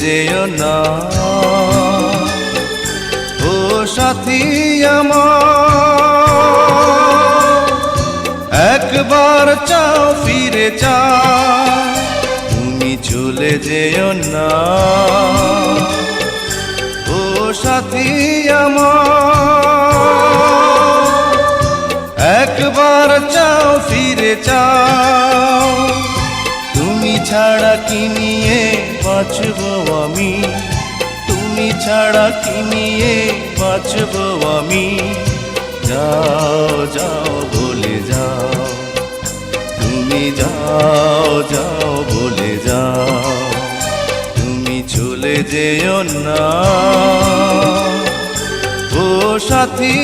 যেও না। ও সাথী আমার, একবার চাও ফিরে চাও, তুমি চলে যেও না। ও সাথী আমার, একবার চাও ফিরে চাও, তুমি ছাড়া কি নিয়ে বাঁচবো আমি, তুমি ছাড়া কি নিয়ে বাঁচবো আমি। যাও যাও বলে যাও, তুমি যাও যাও বলে যাও, তুমি চলে যেও না। ও সাথী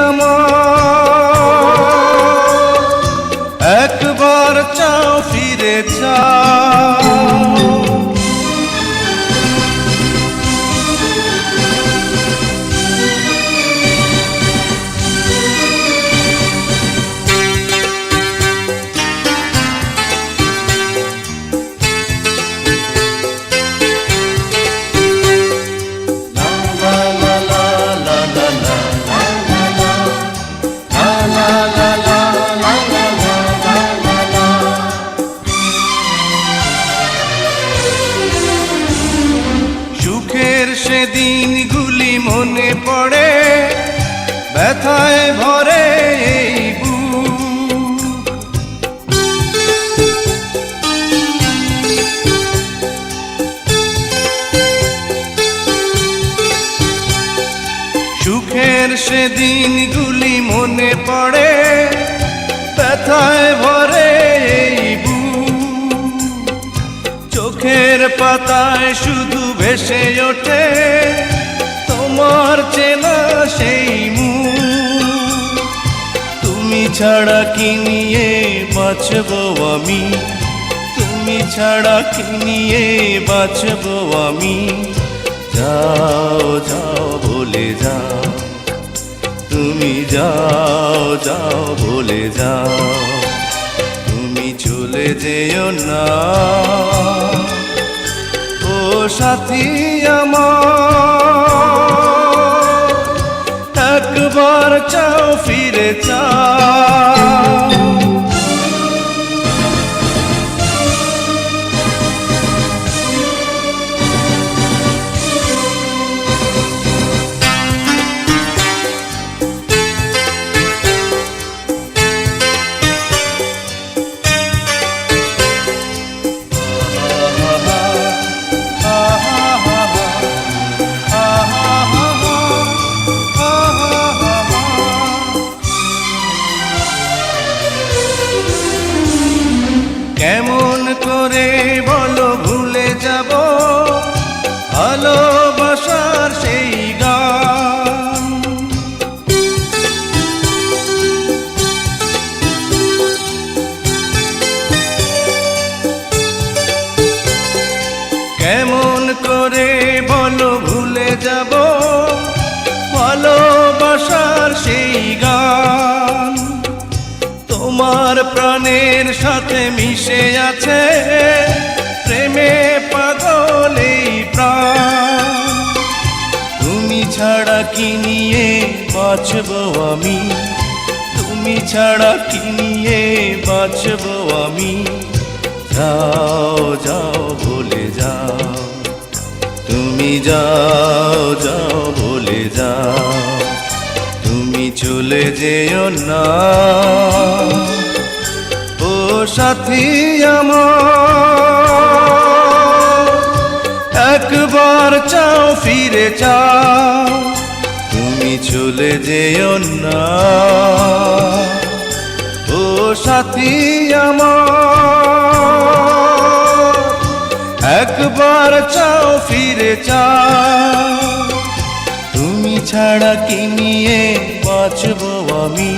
আমার, একবার চাও ফিরে চাও। সেদিনগুলি মনে পড়ে, ব্যথায় ভরে এই বুক। সুখের সেদিনগুলি মনে পড়ে, ব্যথায় ভরে এই বুক। চোখের পাতায় শুধু ভেসে ওঠে তোমার চেনা সেই মুখ। তুমি ছাড়া কি নিয়ে বাঁচবো আমি, তুমি ছাড়া কি নিয়ে বাঁচবো আমি। যাও যাও বলে যাও, তুমি যাও যাও বলে যাও, তুমি চলে যেও না। ও সাথী আমার, একবার চাও ফিরে চাও। কেমন করে বলো ভুলে যাব ভালোবাসার সেই গান। কেমন করে বলো ভুলে যাব ভালোবাসার সেই গান। তোমার প্রাণের সাথে মিশে আছে প্রেমে পাগল এই প্রাণ। তুমি ছাড়া কি নিয়ে বাঁচবো আমি, তুমি ছাড়া কি নিয়ে বাঁচবো আমি। যাও যাও বলে যাও, তুমি যাও যাও বলে যাও, তুমি চলে যেও না। ও সাথী আমার, একবার চাও ফিরে চাও, তুমি চলে যেও না। ও সাথী আমার, একবার চাও ফিরে চাও, তুমি ছাড়া কি নিয়ে বাঁচবো আমি,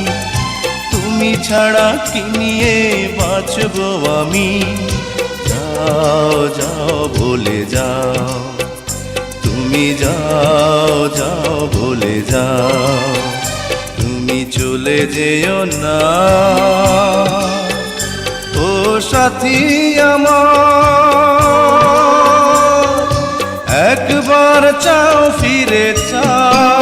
তুমি ছাড়া কি নিয়ে বাঁচবো আমি। যাও যাও বলে যাও, তুমি যাও যাও বলে যাও, তুমি চলে যেও না। ও সাথী আমার, চাও ফিরে চাও